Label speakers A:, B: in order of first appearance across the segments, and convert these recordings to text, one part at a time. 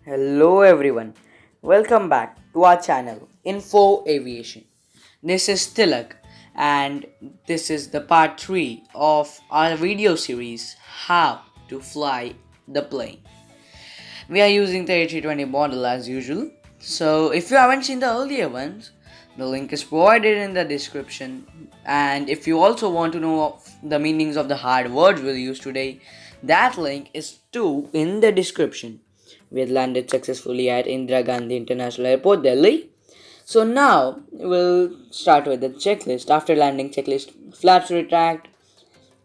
A: Hello everyone, welcome back to our channel Info Aviation. This is Tilak and this is the part 3 of our video series How to Fly the Plane. We are using the A320 model as usual. So if you haven't seen the earlier ones, the link is provided in the description, and if you also want to know the meanings of the hard words we'll use today, that link is too in the description. We had landed successfully at Indira Gandhi International Airport, Delhi. So now we'll start with the checklist. After landing checklist, flaps retract,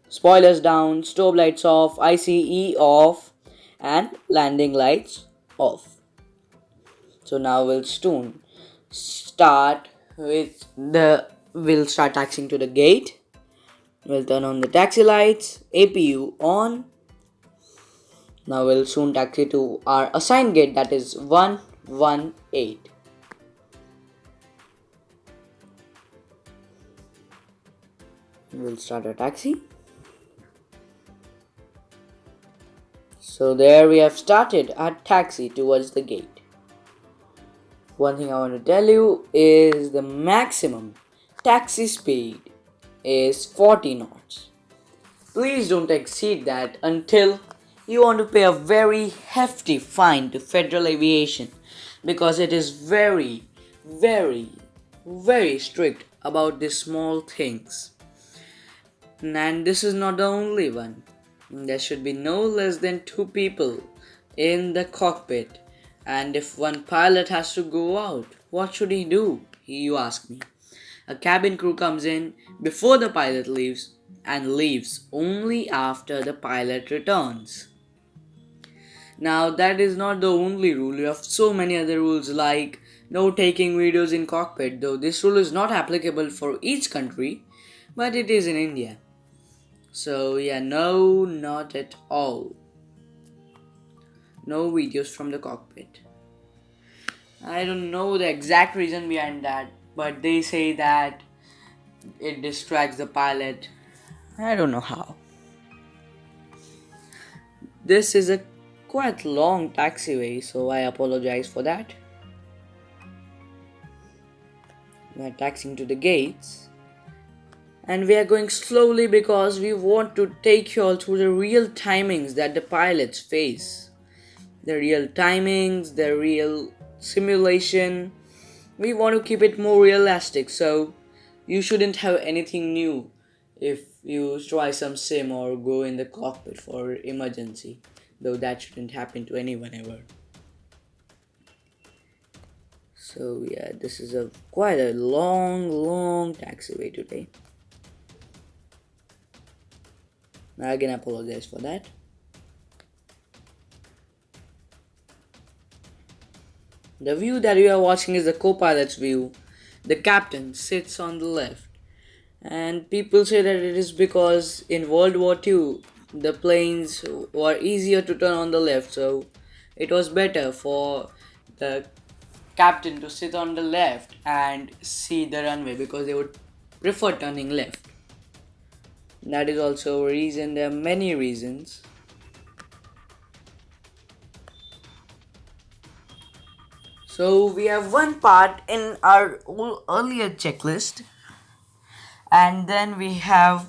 A: spoilers down, strobe lights off, ICE off, and landing lights off. So now we'll soon start with we'll start taxiing to the gate. We'll turn on the taxi lights, APU on. Now we'll soon taxi to our assigned gate, that is 118. We'll start our taxi. So there we have started our taxi towards the gate. One thing I want to tell you is the maximum taxi speed is 40 knots. Please don't exceed that until you want to pay a very hefty fine to Federal Aviation, because it is very, very, very strict about these small things. And this is not the only one. There should be no less than 2 people in the cockpit. And if one pilot has to go out, what should he do? You ask me. A cabin crew comes in before the pilot leaves and leaves only after the pilot returns. Now that is not the only rule. You have so many other rules like no taking videos in cockpit, though this rule is not applicable for each country, but it is in India. So yeah, no, not at all. No videos from the cockpit. I don't know the exact reason behind that, but they say that it distracts the pilot. I don't know how. This is a quite long taxiway, so I apologize for that. We are taxiing to the gates, and we are going slowly because we want to take you all through the real timings that the pilots face. The real timings, the real simulation. We want to keep it more realistic, so you shouldn't have anything new if you try some sim or go in the cockpit for emergency, though that shouldn't happen to anyone ever. So yeah, this is quite a long taxiway today. Now again, I apologize for that. The view that you are watching is the co-pilot's view. The captain sits on the left. And people say that it is because in World War II, the planes were easier to turn on the left. So it was better for the captain to sit on the left and see the runway because they would prefer turning left. That is also a reason. There are many reasons. So we have one part in our earlier checklist, and then we have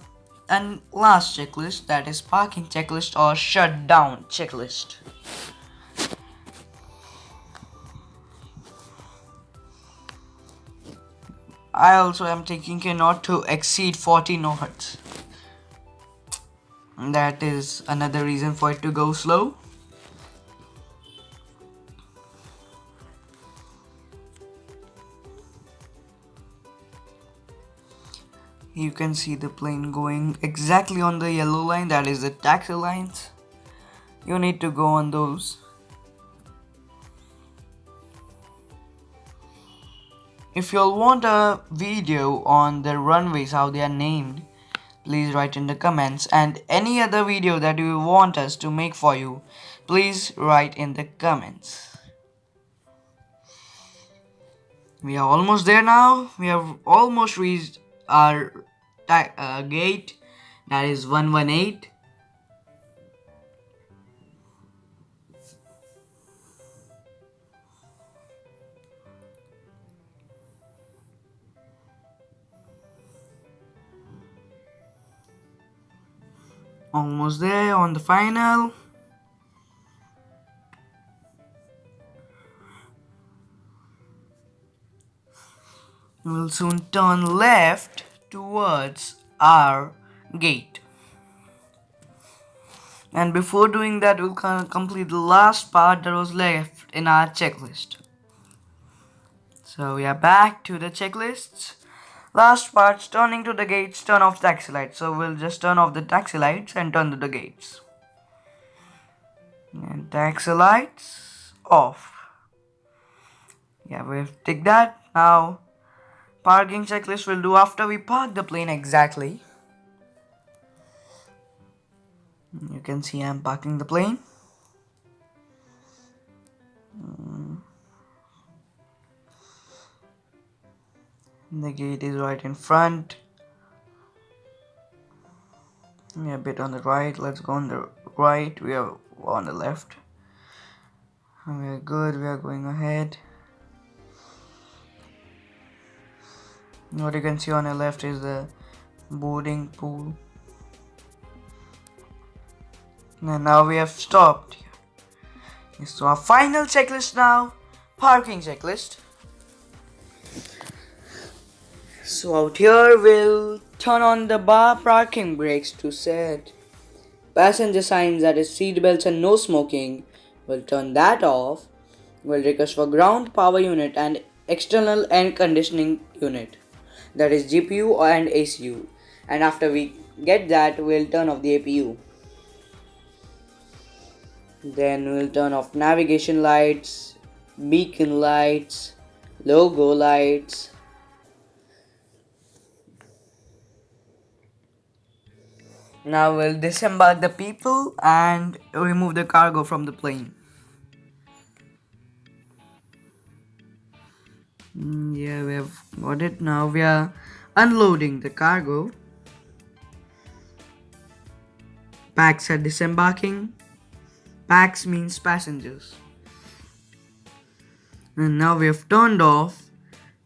A: a last checklist, that is parking checklist or shutdown checklist. I also am taking care not to exceed 40 knots. That is another reason for it to go slow. You can see the plane going exactly on the yellow line, that is the taxi lines. You need to go on those. If you all want a video on the runways, how they are named, please write in the comments, and any other video that you want us to make for you, please write in the comments. We are almost there now. We have almost reached our gate, that is 118. Almost there on the final. We'll soon turn left towards our gate. And before doing that, we'll complete the last part that was left in our checklist. So we are back to the checklists. Last part's turning to the gates, turn off taxi lights. So we'll just turn off the taxi lights and turn to the gates. And taxi lights off. Yeah, we've ticked that. Now, parking checklist we'll do after we park the plane exactly. You can see I'm parking the plane. The gate is right in front. Yeah, a bit on the right. Let's go on the right. We are on the left. We are good. We are going ahead. What you can see on the left is the boarding pool. And now we have stopped. So our final checklist now, parking checklist. So out here we'll turn on the bar parking brakes to set passenger signs, that is seat belts and no smoking. We'll turn that off. We'll request for ground power unit and external air conditioning unit, that is GPU and ACU. And after we get that, we'll turn off the APU. Then we'll turn off navigation lights, beacon lights, logo lights. Now we'll disembark the people and remove the cargo from the plane. Yeah, we have got it. Now we are unloading the cargo. Packs are disembarking. Packs means passengers. And now we have turned off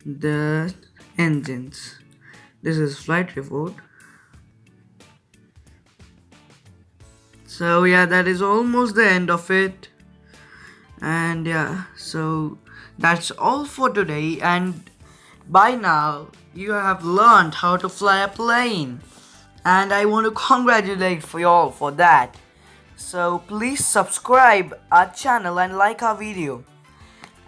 A: the engines. This is flight report. So yeah, that is almost the end of it. And yeah, so that's all for today. And by now you have learned how to fly a plane, and I want to congratulate for you all for that. So please subscribe our channel and like our video.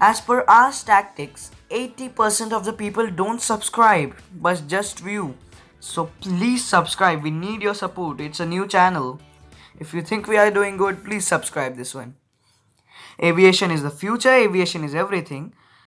A: As per our tactics, 80% of the people don't subscribe but just view. So please subscribe, we need your support. It's a new channel. If you think we are doing good, please subscribe this one. Aviation is the future, aviation is everything.